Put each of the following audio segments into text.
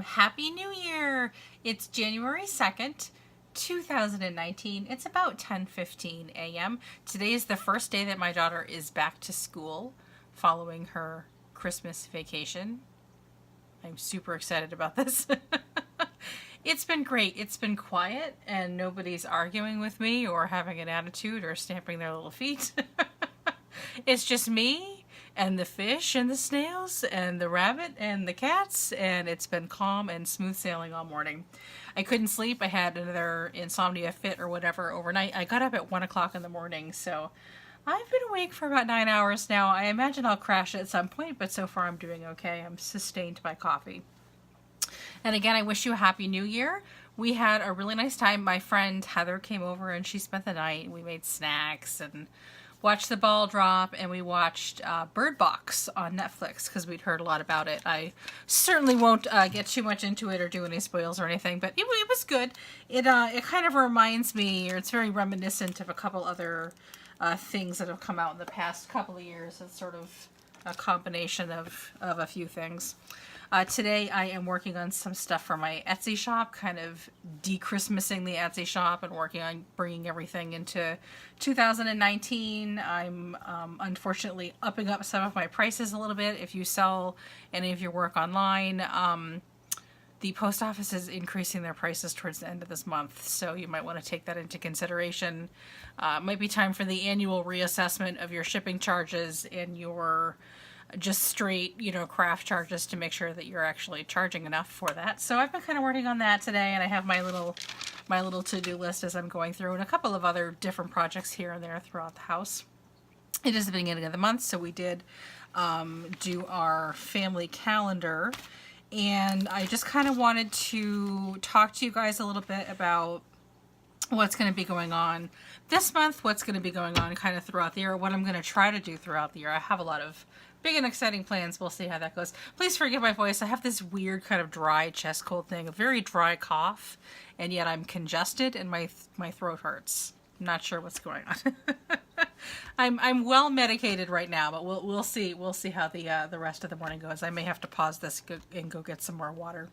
Happy New Year! It's January 2nd, 2019. It's about 10:15 a.m. Today is the first day that my daughter is back to school following her Christmas vacation. I'm super excited about this. It's been great. It's been quiet and nobody's arguing with me or having an attitude or stamping their little feet. It's just me and the fish and the snails and the rabbit and the cats, and it's been calm and smooth sailing all morning. I couldn't sleep. I had another insomnia fit or whatever overnight. I got up at 1 o'clock in the morning, so I've been awake for about 9 hours now. I imagine I'll crash at some point, but so far I'm doing okay. I'm sustained by coffee. And again, I wish you a Happy New Year. We had a really nice time. My friend Heather came over and she spent the night. We made snacks and watched the ball drop, and we watched Bird Box on Netflix because we'd heard a lot about it. I certainly won't get too much into it or do any spoils or anything, but it was good. It kind of reminds me, or it's very reminiscent of a couple other things that have come out in the past couple of years. It's sort of a combination of a few things. Today I am working on some stuff for my Etsy shop, kind of de-Christmasing the Etsy shop and working on bringing everything into 2019. I'm unfortunately upping up some of my prices a little bit. If you sell any of your work online, the post office is increasing their prices towards the end of this month, so you might want to take that into consideration. It might be time for the annual reassessment of your shipping charges and your just straight, craft charges to make sure that you're actually charging enough for that. So I've been kind of working on that today, and I have my little to-do list as I'm going through, and a couple of other different projects here and there throughout the house. It is the beginning of the month, so we did do our family calendar, and I just kind of wanted to talk to you guys a little bit about what's going to be going on this month, what's going to be going on kind of throughout the year, what I'm going to try to do throughout the year. I have a lot of big and exciting plans. We'll see how that goes. Please forgive my voice. I have this weird kind of dry chest cold thing, a very dry cough, and yet I'm congested and my throat hurts. I'm not sure what's going on. I'm well medicated right now, but we'll see how the rest of the morning goes. I may have to pause this and go get some more water.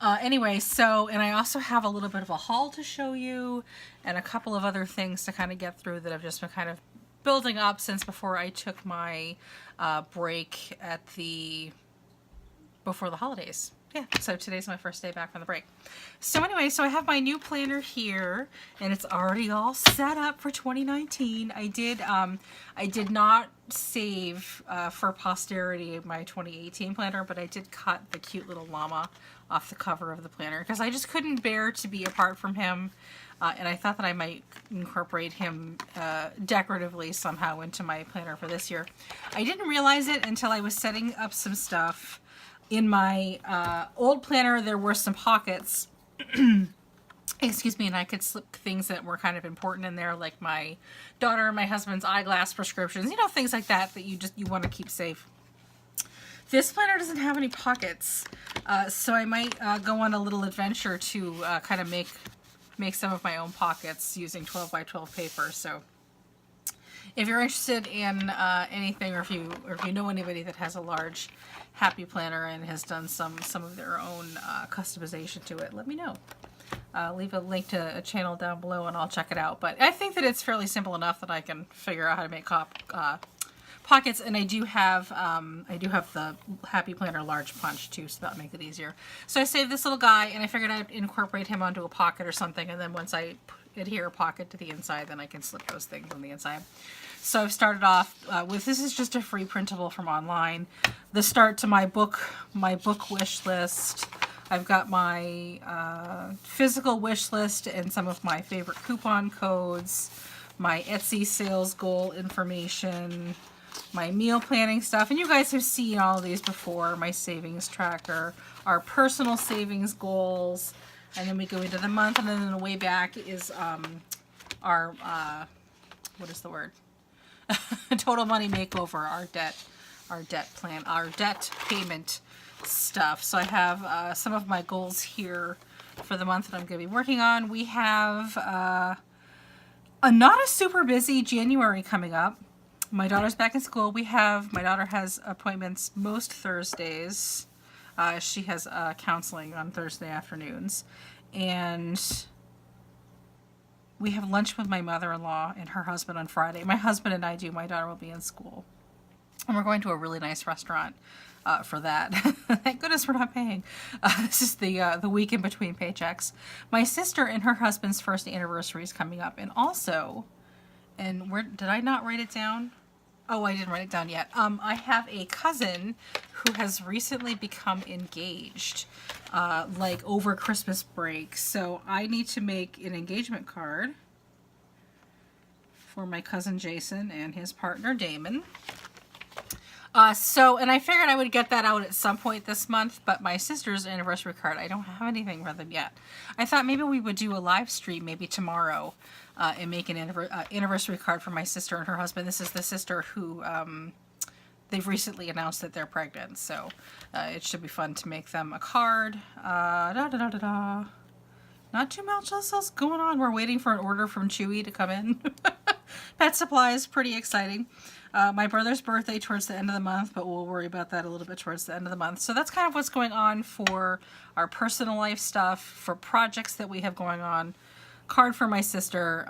Anyway, and I also have a little bit of a haul to show you and a couple of other things to kind of get through that I've just been kind of building up since before I took my break before the holidays. Yeah, so today's my first day back from the break. So anyway, I have my new planner here, and it's already all set up for 2019. I did not save for posterity my 2018 planner, but I did cut the cute little llama off the cover of the planner because I just couldn't bear to be apart from him. And I thought that I might incorporate him decoratively somehow into my planner for this year. I didn't realize it until I was setting up some stuff. In my old planner, there were some pockets, excuse me, and I could slip things that were kind of important in there, like my daughter and my husband's eyeglass prescriptions, things like that you want to keep safe. This planner doesn't have any pockets, so I might go on a little adventure to kind of make some of my own pockets using 12 by 12 paper. So if you're interested in anything, or if you know anybody that has a large Happy Planner and has done some of their own customization to it, let me know. Leave a link to a channel down below and I'll check it out. But I think that it's fairly simple enough that I can figure out how to make pockets, and I do have the Happy Planner large punch too, so that'll make it easier. So I saved this little guy, and I figured I'd incorporate him onto a pocket or something, and then once I adhere a pocket to the inside, then I can slip those things on the inside. So I've started off with, this is just a free printable from online. The start to my book wish list. I've got my physical wish list and some of my favorite coupon codes, my Etsy sales goal information, my meal planning stuff, and you guys have seen all of these before, my savings tracker, our personal savings goals, and then we go into the month, and then in the way back is our, what is the word? Total Money Makeover, our debt plan, our debt payment stuff. So I have some of my goals here for the month that I'm going to be working on. We have not a super busy January coming up. My daughter's back in school. My daughter has appointments most Thursdays. She has counseling on Thursday afternoons. And we have lunch with my mother-in-law and her husband on Friday. My husband and I do. My daughter will be in school. And we're going to a really nice restaurant for that. Thank goodness we're not paying. This is the week in between paychecks. My sister and her husband's first anniversary is coming up. And also, and where did I not write it down? Oh, I didn't write it down yet. I have a cousin who has recently become engaged, like over Christmas break. So I need to make an engagement card for my cousin Jason and his partner Damon. And I figured I would get that out at some point this month, but my sister's anniversary card, I don't have anything for them yet. I thought maybe we would do a live stream maybe tomorrow and make an anniversary card for my sister and her husband. This is the sister who they've recently announced that they're pregnant, so it should be fun to make them a card. Not too much else going on. We're waiting for an order from Chewy to come in. Pet supplies, pretty exciting. My brother's birthday towards the end of the month, but we'll worry about that a little bit towards the end of the month. So that's kind of what's going on for our personal life stuff, for projects that we have going on. Card for my sister.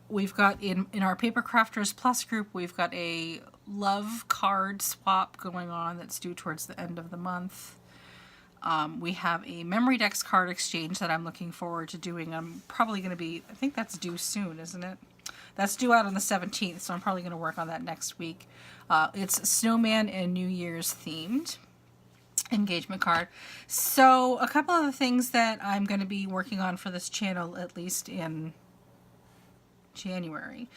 We've got in our Paper Crafters Plus group, we've got a love card swap going on that's due towards the end of the month. We have a Memory Decks card exchange that I'm looking forward to doing. I'm probably going to be, I think that's due soon, isn't it? That's due out on the 17th, so I'm probably going to work on that next week. It's Snowman and New Year's themed engagement card. So a couple of the things that I'm going to be working on for this channel, at least in January.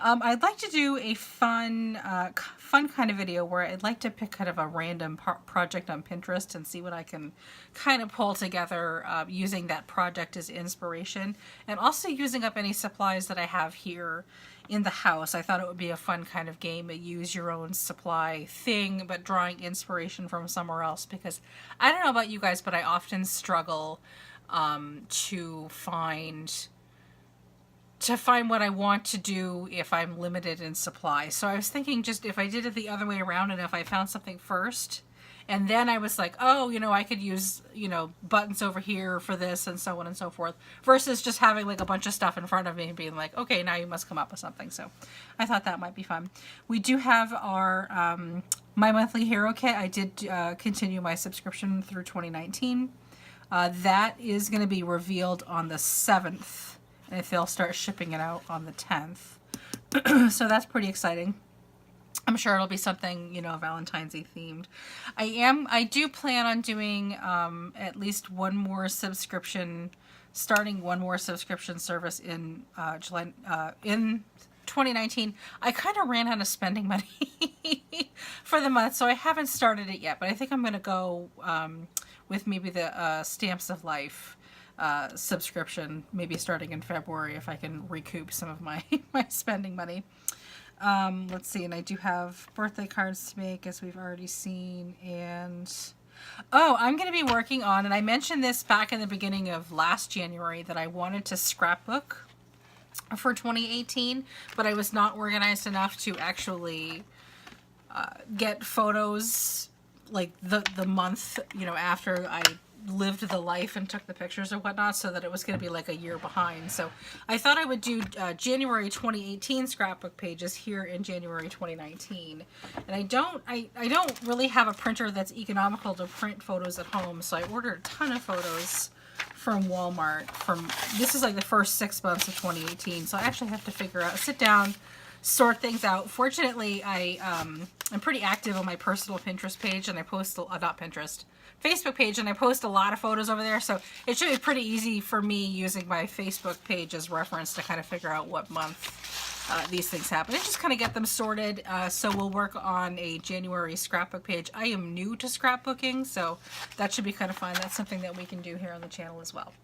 I'd like to do a fun kind of video where I'd like to pick kind of a random project on Pinterest and see what I can kind of pull together using that project as inspiration, and also using up any supplies that I have here in the house. I thought it would be a fun kind of game, a use your own supply thing, but drawing inspiration from somewhere else, because I don't know about you guys, but I often struggle to find what I want to do if I'm limited in supply. So I was thinking, just if I did it the other way around, and if I found something first, and then I was like, oh, I could use, buttons over here for this, and so on and so forth, versus just having like a bunch of stuff in front of me and being like, okay, now you must come up with something. So I thought that might be fun. We do have our My Monthly Hero Kit. I did continue my subscription through 2019. That is going to be revealed on the 7th. And if they'll start shipping it out on the 10th. So that's pretty exciting. I'm sure it'll be something, Valentine's-y themed. I do plan on doing at least one more subscription, starting one more subscription service in July, in 2019. I kind of ran out of spending money for the month, so I haven't started it yet, but I think I'm going to go with maybe the Stamps of Life subscription, maybe starting in February, if I can recoup some of my spending money. Let's see, and I do have birthday cards to make, as we've already seen, and I'm going to be working on, and I mentioned this back in the beginning of last January, that I wanted to scrapbook for 2018, but I was not organized enough to actually get photos like the month, after I lived the life and took the pictures or whatnot, so that it was going to be like a year behind. So I thought I would do January 2018 scrapbook pages here in January 2019. And I don't really have a printer that's economical to print photos at home, so I ordered a ton of photos from Walmart. This is like the first 6 months of 2018, so I actually have to sit down, sort things out. Fortunately, I'm pretty active on my personal Pinterest page, and I post not Pinterest, Facebook page, and I post a lot of photos over there, so it should be pretty easy for me using my Facebook page as reference to kind of figure out what month these things happen and just kind of get them sorted. So we'll work on a January scrapbook page. I am new to scrapbooking, so that should be kind of fun. That's something that we can do here on the channel as well.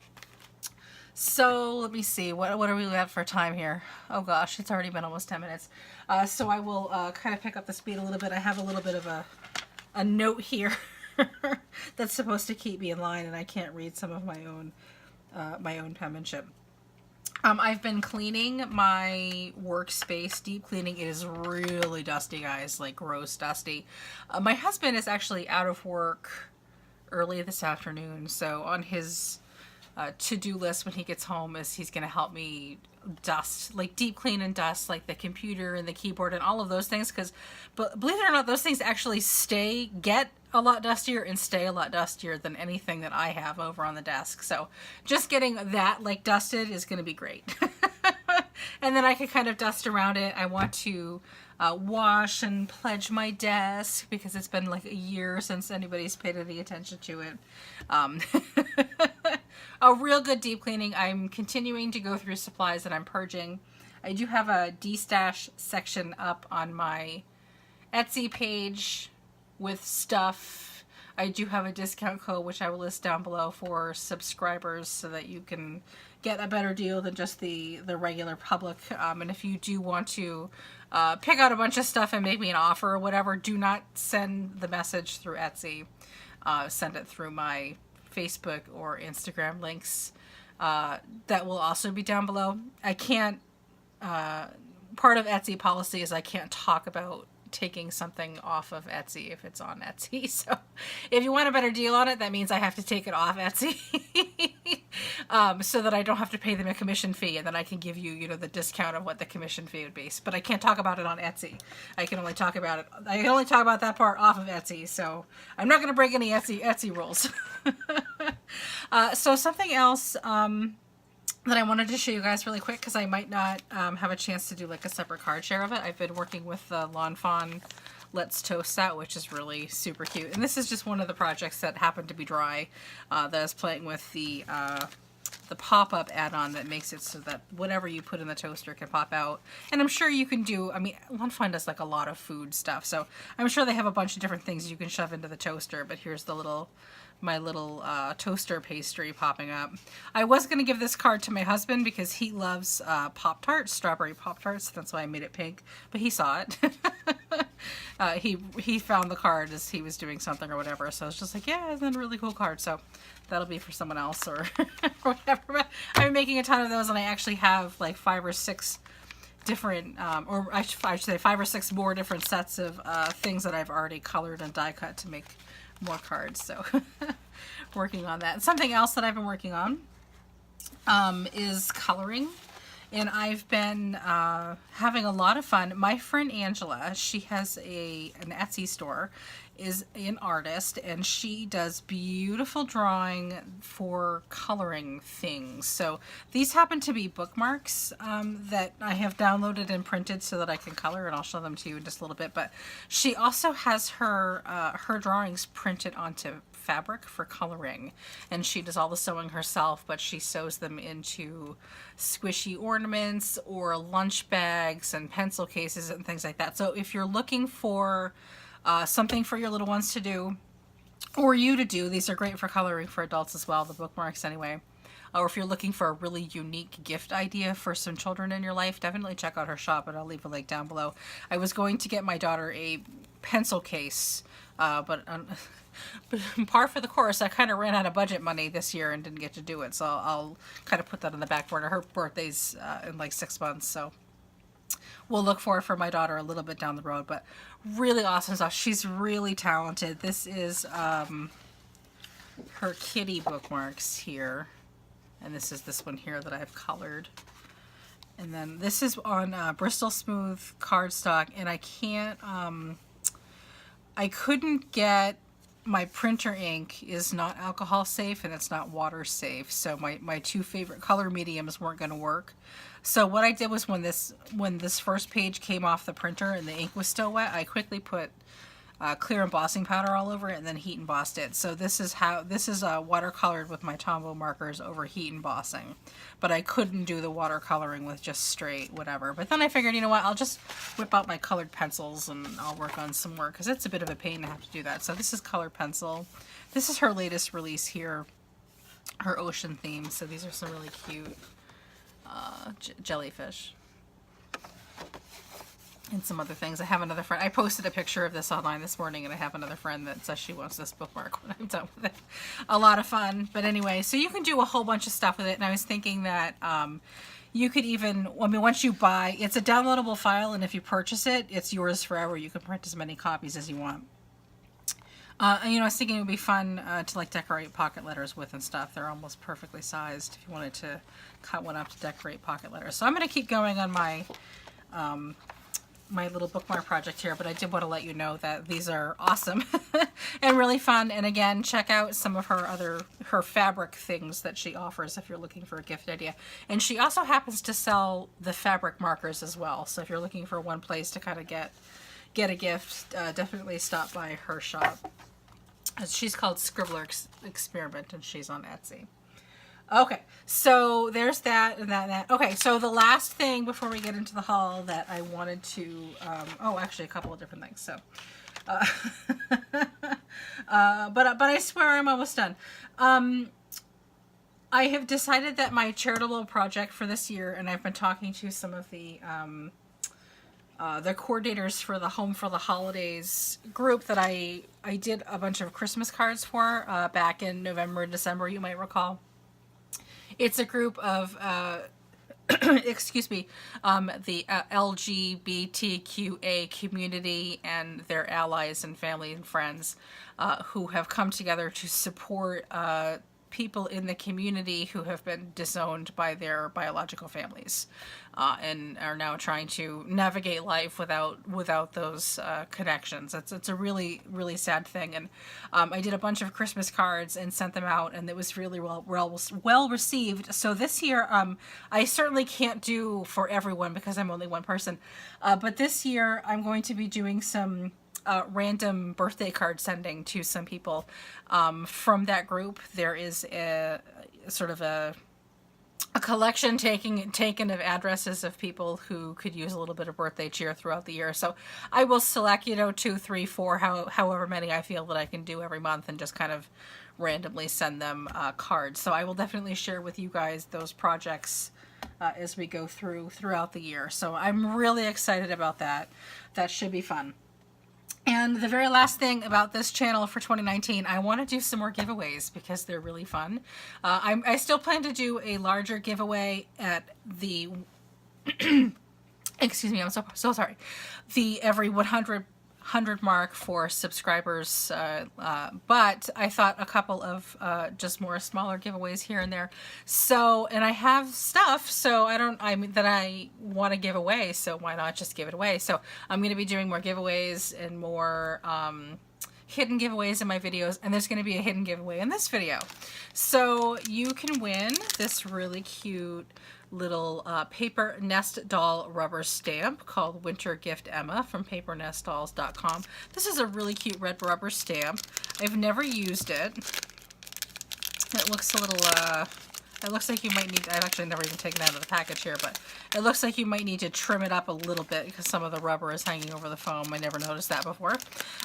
So let me see, what are we at for time here? Oh gosh, it's already been almost 10 minutes. So I will kind of pick up the speed a little bit. I have a little bit of a note here that's supposed to keep me in line, and I can't read some of my own penmanship. I've been cleaning my workspace, deep cleaning. It is really dusty, guys, like gross dusty. My husband is actually out of work early this afternoon, so on his to-do list when he gets home is he's going to help me dust, like deep clean and dust, like the computer and the keyboard and all of those things, because believe it or not, those things actually get a lot dustier and stay a lot dustier than anything that I have over on the desk. So just getting that like dusted is going to be great. And then I can kind of dust around it. I want to wash and pledge my desk because it's been like a year since anybody's paid any attention to it. A real good deep cleaning. I'm continuing to go through supplies that I'm purging. I do have a de-stash section up on my Etsy page with stuff. I do have a discount code, which I will list down below for subscribers so that you can get a better deal than just the regular public. And if you do want to pick out a bunch of stuff and make me an offer or whatever, do not send the message through Etsy. Send it through my Facebook or Instagram links. That will also be down below. I can't, part of Etsy policy is I can't talk about taking something off of Etsy if it's on Etsy. So if you want a better deal on it, that means I have to take it off Etsy so that I don't have to pay them a commission fee, and then I can give you, you know, the discount of what the commission fee would be. But I can't talk about it on Etsy. I can only talk about that part off of Etsy. So I'm not going to break any Etsy rules. So something else that I wanted to show you guys really quick, because I might not have a chance to do like a separate card share of it. I've been working with the Lawn Fawn Let's Toast set, which is really super cute. And this is just one of the projects that happened to be dry that I was playing with the pop-up add-on that makes it so that whatever you put in the toaster can pop out. And I'm sure you can do, I mean, Lawn Fawn does like a lot of food stuff, so I'm sure they have a bunch of different things you can shove into the toaster, but here's the my little toaster pastry popping up. I was going to give this card to my husband because he loves Pop-Tarts, strawberry Pop-Tarts. That's why I made it pink, but he saw it. He found the card as he was doing something or whatever, so it's just like, yeah, it's a really cool card. So that'll be for someone else or whatever. But I've been making a ton of those, and I actually have like 5 or 6 different, or I should say 5 or 6 more different sets of things that I've already colored and die cut to make more cards. So working on that. Something else that I've been working on is coloring. And I've been having a lot of fun. My friend Angela, she has an Etsy store, is an artist, and she does beautiful drawing for coloring things. So these happen to be bookmarks that I have downloaded and printed so that I can color, and I'll show them to you in just a little bit. But she also has her drawings printed onto fabric for coloring, and she does all the sewing herself, but she sews them into squishy ornaments or lunch bags and pencil cases and things like that. So if you're looking for something for your little ones to do, or you to do, these are great for coloring for adults as well, the bookmarks anyway. Or if you're looking for a really unique gift idea for some children in your life, definitely check out her shop, and I'll leave a link down below. I was going to get my daughter a pencil case, but par for the course, I kind of ran out of budget money this year and didn't get to do it, so I'll kind of put that on the back burner. Her birthday's in like 6 months, so we'll look for it for my daughter a little bit down the road. But really awesome stuff. She's really talented. This is her kitty bookmarks here, and this is this one here that I've colored. And then this is on Bristol Smooth cardstock, and I can't, I couldn't get, my printer ink is not alcohol safe and it's not water safe, so my 2 favorite color mediums weren't going to work. So what I did was when this first page came off the printer and the ink was still wet, I quickly put clear embossing powder all over it and then heat embossed it. So this is watercolored with my Tombow markers over heat embossing, but I couldn't do the watercoloring with just straight whatever. But then I figured, you know what, I'll just whip out my colored pencils and I'll work on some more, because it's a bit of a pain to have to do that. So this is colored pencil. This is her latest release here, her ocean theme. So these are some really cute jellyfish and some other things. I have another friend, I posted a picture of this online this morning, and I have another friend that says she wants this bookmark when I'm done with it. A lot of fun. But anyway, so you can do a whole bunch of stuff with it, and I was thinking that You could even, I mean, once you buy, it's a downloadable file, and if you purchase it, it's yours forever. You can print as many copies as you want. And, you know, I was thinking it would be fun to like decorate pocket letters with and stuff. They're almost perfectly sized if you wanted to cut one up to decorate pocket letters. So I'm going to keep going on my my little bookmark project here, but I did want to let you know that these are awesome and really fun. And again, check out some of her fabric things that she offers if you're looking for a gift idea. And she also happens to sell the fabric markers as well. So if you're looking for one place to kind of get a gift, definitely stop by her shop. She's called Scribbler Experiment, and she's on Etsy. Okay, so there's that and that. Okay, so the last thing before we get into the haul that I wanted to, oh, actually a couple of different things. So, but I swear I'm almost done. I have decided that my charitable project for this year, and I've been talking to some of the coordinators for the Home for the Holidays group that I did a bunch of Christmas cards for back in November and December, you might recall. It's a group of, excuse me, the LGBTQA community and their allies and family and friends who have come together to support people in the community who have been disowned by their biological families and are now trying to navigate life without those connections. It's a really, really sad thing. And I did a bunch of Christmas cards and sent them out, and it was really well received. So this year, I certainly can't do for everyone because I'm only one person. But this year, I'm going to be doing some random birthday card sending to some people from that group. There is a sort of a collection taken of addresses of people who could use a little bit of birthday cheer throughout the year. So I will select, 2, 3, 4, however many I feel that I can do every month, and just kind of randomly send them cards. So I will definitely share with you guys those projects as we go throughout the year. So I'm really excited about that. That should be fun. And the very last thing about this channel for 2019, I want to do some more giveaways because they're really fun. I still plan to do a larger giveaway at the, excuse me, I'm so sorry, the every 100 mark for subscribers, but I thought a couple of just more smaller giveaways here and there. So, and I have stuff, so that I want to give away, so why not just give it away? So I'm going to be doing more giveaways and more hidden giveaways in my videos, and there's going to be a hidden giveaway in this video. So you can win this really cute little paper nest doll rubber stamp called Winter Gift Emma from papernestdolls.com. This is a really cute red rubber stamp. I've never used it. It looks a little, it looks like you might need, I've actually never even taken it out of the package here, but it looks like you might need to trim it up a little bit because some of the rubber is hanging over the foam. I never noticed that before.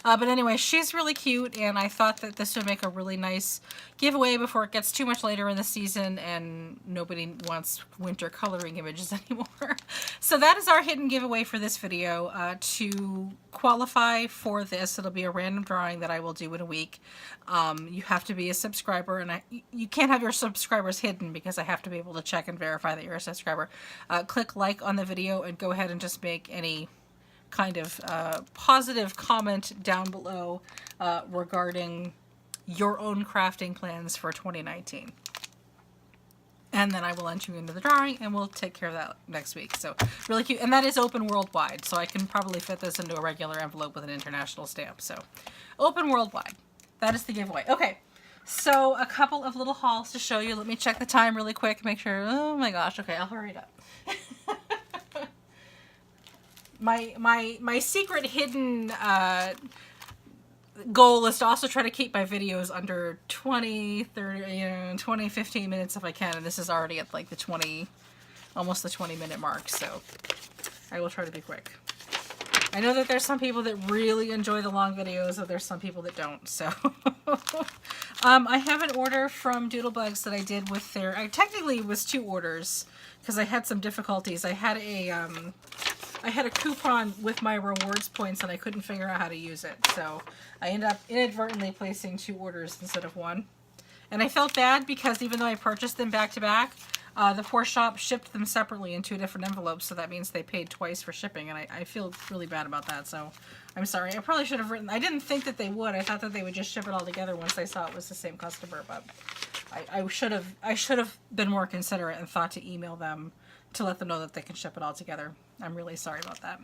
But anyway, she's really cute, and I thought that this would make a really nice giveaway before it gets too much later in the season and nobody wants winter coloring images anymore. So that is our hidden giveaway for this video. To qualify for this, it'll be a random drawing that I will do in a week. You have to be a subscriber, and you can't have your subscribers hidden because I have to be able to check and verify that you're a subscriber. Click like on the video and go ahead and just make any kind of positive comment down below regarding your own crafting plans for 2019. And then I will enter you into the drawing, and we'll take care of that next week. So really cute. And that is open worldwide, so I can probably fit this into a regular envelope with an international stamp. So open worldwide. That is the giveaway. Okay, so a couple of little hauls to show you. Let me check the time really quick, make sure. Oh my gosh, okay, I'll hurry it up. My secret hidden goal is to also try to keep my videos under 20, 30, 20, 15 minutes if I can, and this is already at like the almost the 20-minute mark, so I will try to be quick. I know that there's some people that really enjoy the long videos, and there's some people that don't, so. I have an order from Doodlebugs that I did with their, technically it was 2 orders, because I had some difficulties. I had a coupon with my rewards points and I couldn't figure out how to use it. So I ended up inadvertently placing 2 orders instead of 1. And I felt bad because even though I purchased them back to back, The poor shop shipped them separately in 2 different envelopes, so that means they paid twice for shipping, and I feel really bad about that, so I'm sorry. I probably should have written... I didn't think that they would. I thought that they would just ship it all together once they saw it was the same customer, but I should have been more considerate and thought to email them to let them know that they can ship it all together. I'm really sorry about that.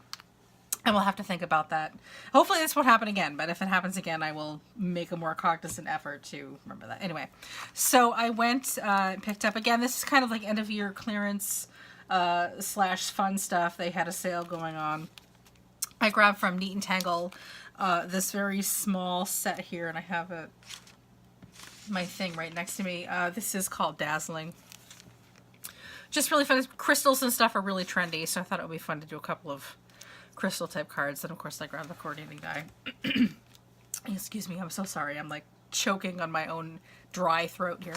And we'll have to think about that. Hopefully this won't happen again, but if it happens again, I will make a more cognizant effort to remember that. Anyway, so I went and picked up, again, this is kind of like end of year clearance slash fun stuff. They had a sale going on. I grabbed from Neat and Tangle this very small set here, and I have it, my thing right next to me. This is called Dazzling. Just really fun. Crystals and stuff are really trendy, so I thought it would be fun to do a couple of crystal type cards. And of course I grabbed the coordinating die. Excuse me, I'm so sorry. I'm like choking on my own dry throat here.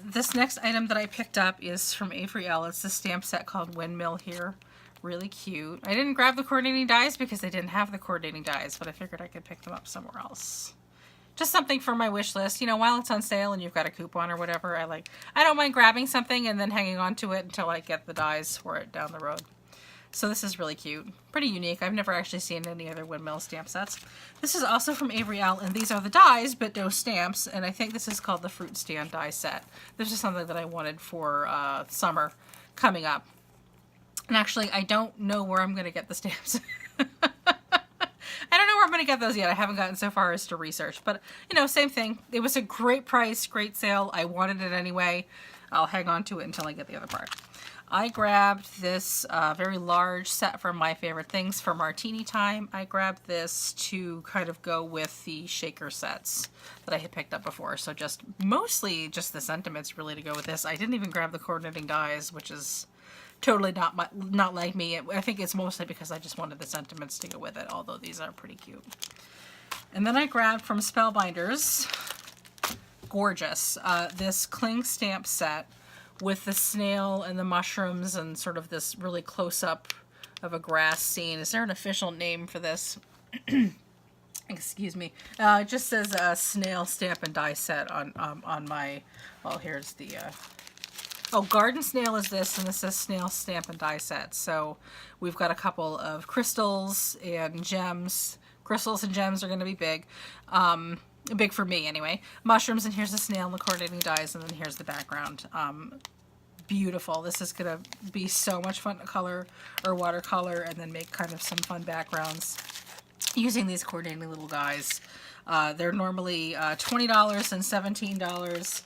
This next item that I picked up is from Avery Elle. It's a stamp set called Windmill here. Really cute. I didn't grab the coordinating dies because they didn't have the coordinating dies, but I figured I could pick them up somewhere else. Just something for my wish list. You know, while it's on sale and you've got a coupon or whatever, I don't mind grabbing something and then hanging on to it until I get the dies for it down the road. So this is really cute. Pretty unique. I've never actually seen any other Windmill stamp sets. This is also from Avery Elle, and these are the dies, but no stamps, and I think this is called the Fruit Stand die set. This is something that I wanted for summer coming up. And actually, I don't know where I'm going to get the stamps. I don't know where I'm going to get those yet. I haven't gotten so far as to research, but, you know, same thing. It was a great price, great sale. I wanted it anyway. I'll hang on to it until I get the other part. I grabbed this very large set from My Favorite Things for Martini Time. I grabbed this to kind of go with the shaker sets that I had picked up before. So just mostly just the sentiments really to go with this. I didn't even grab the coordinating dies, which is totally not like me. I think it's mostly because I just wanted the sentiments to go with it, although these are pretty cute. And then I grabbed from Spellbinders, gorgeous, this cling stamp set with the snail and the mushrooms and sort of this really close-up of a grass scene. Is there an official name for this? Excuse me. It just says snail stamp and die set on my, well, here's the, oh, garden snail is this, and this says snail stamp and die set. So we've got a couple of crystals and gems. Crystals and gems are going to be big. Big for me anyway. Mushrooms, and here's the snail and the coordinating dies, and then here's the background. Beautiful. This is going to be so much fun to color or watercolor and then make kind of some fun backgrounds using these coordinating little guys. They're normally $20 and $17.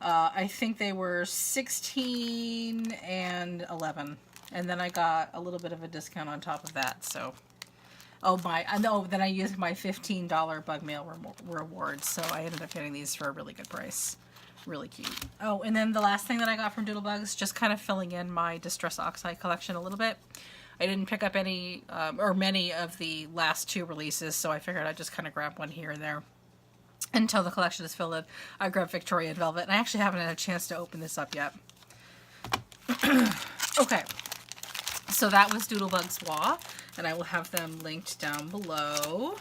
I think they were $16 and $11. And then I got a little bit of a discount on top of that, so... Oh my, I know, then I used my $15 bug mail rewards, so I ended up getting these for a really good price. Really cute. Oh, and then the last thing that I got from Doodlebugs, just kind of filling in my Distress Oxide collection a little bit. I didn't pick up any, or many of the last 2 releases, so I figured I'd just kind of grab one here and there until the collection is filled in. I grabbed Victorian Velvet, and I actually haven't had a chance to open this up yet. Okay, so that was Doodlebugs Wah. And I will have them linked down below.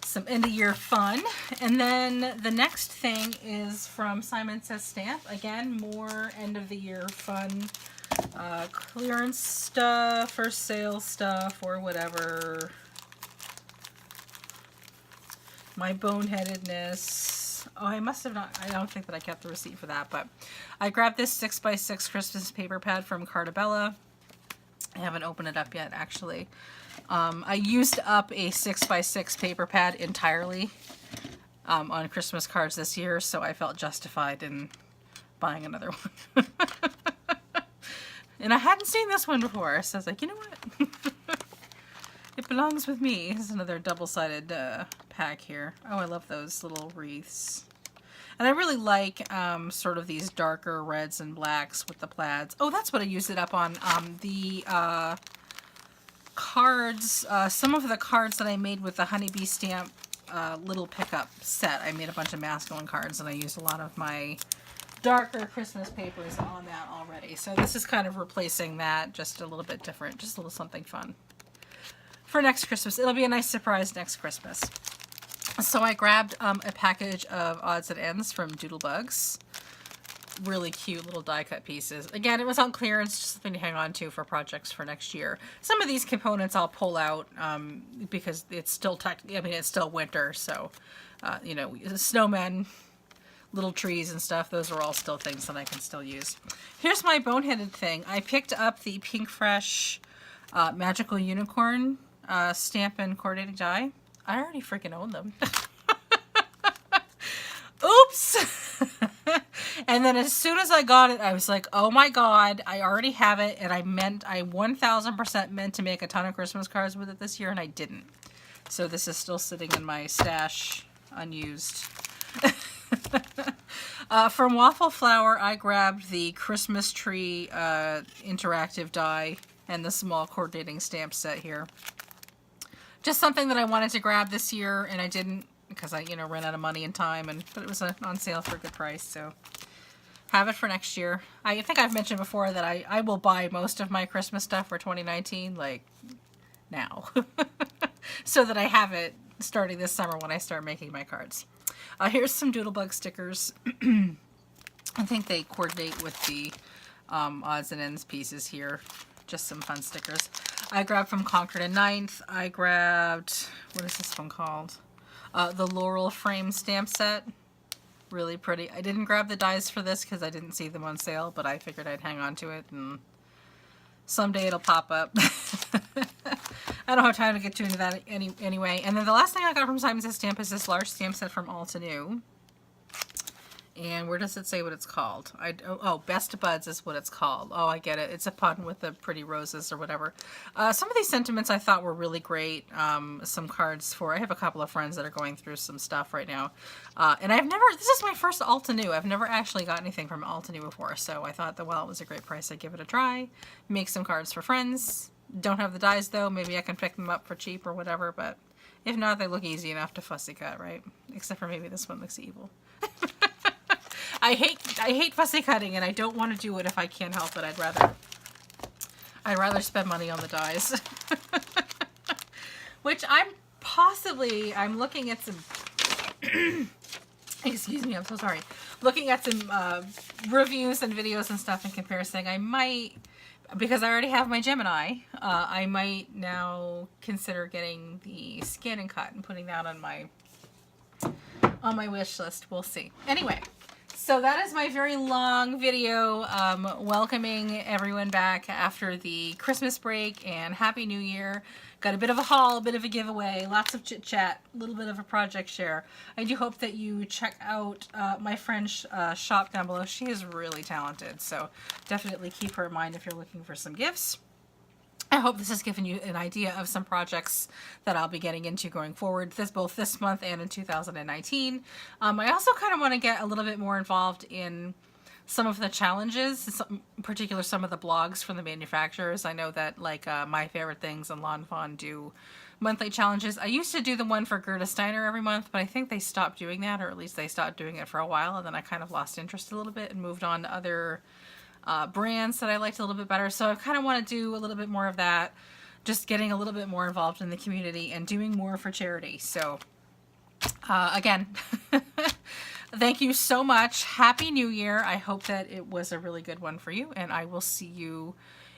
Some end of year fun. And then the next thing is from Simon Says Stamp. Again, more end of the year fun. Clearance stuff or sale stuff or whatever. My boneheadedness. Oh, I must have not, I don't think that I kept the receipt for that, but I grabbed this 6x6 Christmas paper pad from Cartabella. I haven't opened it up yet, actually. I used up a 6x6 paper pad entirely on Christmas cards this year, so I felt justified in buying another one. And I hadn't seen this one before, so I was like, you know what? It belongs with me. This is another double-sided pack here. Oh, I love those little wreaths. And I really like sort of these darker reds and blacks with the plaids. Oh, that's what I used it up on. The cards, some of the cards that I made with the Honeybee Stamp little pickup set. I made a bunch of masculine cards, and I used a lot of my darker Christmas papers on that already. So this is kind of replacing that, just a little bit different, just a little something fun for next Christmas. It'll be a nice surprise next Christmas. So I grabbed a package of odds and ends from Doodlebugs. really cute little die cut pieces. Again, it was on clearance, just something to hang on to for projects for next year. Some of these components I'll pull out because it's still it's still winter, so you know, snowmen, little trees and stuff, those are all still things that I can still use. Here's my boneheaded thing. I picked up the Pink Fresh Magical Unicorn Stampin' Coordinating Die. I already freaking own them. Oops! And then as soon as I got it, I was like, oh my god, I already have it, and I 1000% meant to make a ton of Christmas cards with it this year, and I didn't. So this is still sitting in my stash, unused. From Waffle Flower, I grabbed the Christmas tree interactive die and the small coordinating stamp set here. Just something that I wanted to grab this year, and I didn't because I, you know, ran out of money and time, but it was on sale for a good price, so have it for next year. I think I've mentioned before that I will buy most of my Christmas stuff for 2019, like, now. So that I have it starting this summer when I start making my cards. Here's some Doodlebug stickers. I think they coordinate with the odds and ends pieces here. Just some fun stickers. I grabbed from Concord and Ninth. I grabbed, what is this one called? The Laurel Frame stamp set. Really pretty. I didn't grab the dies for this because I didn't see them on sale, but I figured I'd hang on to it and someday it'll pop up. I don't have time to get too into that anyway. And then the last thing I got from Simon Says Stamp is this large stamp set from Alta New. And where does it say what it's called? Oh, Best Buds is what it's called. Oh, I get it. It's a pun with the pretty roses or whatever. Some of these sentiments I thought were really great. Some cards for, I have a couple of friends that are going through some stuff right now. And this is my first Alta New. I've never actually got anything from Alta New before. So I thought that, well, it was a great price. I'd give it a try. Make some cards for friends. Don't have the dies though. Maybe I can pick them up for cheap or whatever. But if not, they look easy enough to fussy cut, right? Except for maybe this one looks evil. I hate fussy cutting, and I don't want to do it if I can't help it. I'd rather spend money on the dies. Which I'm looking at some excuse me, I'm so sorry. Looking at some reviews and videos and stuff and comparison. I might, because I already have my Gemini, I might now consider getting the Scan and Cut and putting that on my wish list. We'll see. Anyway. So that is my very long video welcoming everyone back after the Christmas break, and Happy New Year. Got a bit of a haul, a bit of a giveaway, lots of chit chat, a little bit of a project share. I do hope that you check out my friend's shop down below. She is really talented, so definitely keep her in mind if you're looking for some gifts. I hope this has given you an idea of some projects that I'll be getting into going forward, both this month and in 2019. I also kind of want to get a little bit more involved in some of the challenges, in particular some of the blogs from the manufacturers. I know that like My Favorite Things and Lawn Fawn do monthly challenges. I used to do the one for Gerda Steiner every month, but I think they stopped doing that, or at least they stopped doing it for a while, and then I kind of lost interest a little bit and moved on to other brands that I liked a little bit better. So I kind of want to do a little bit more of that, just getting a little bit more involved in the community and doing more for charity. So again, thank you so much. Happy New Year. I hope that it was a really good one for you, and I will see you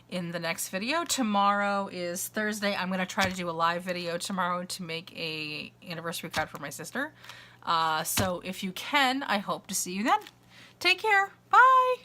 in the next video. Tomorrow is Thursday. I'm going to try to do a live video tomorrow to make a anniversary card for my sister. So if you can, I hope to see you then. Take care. Bye.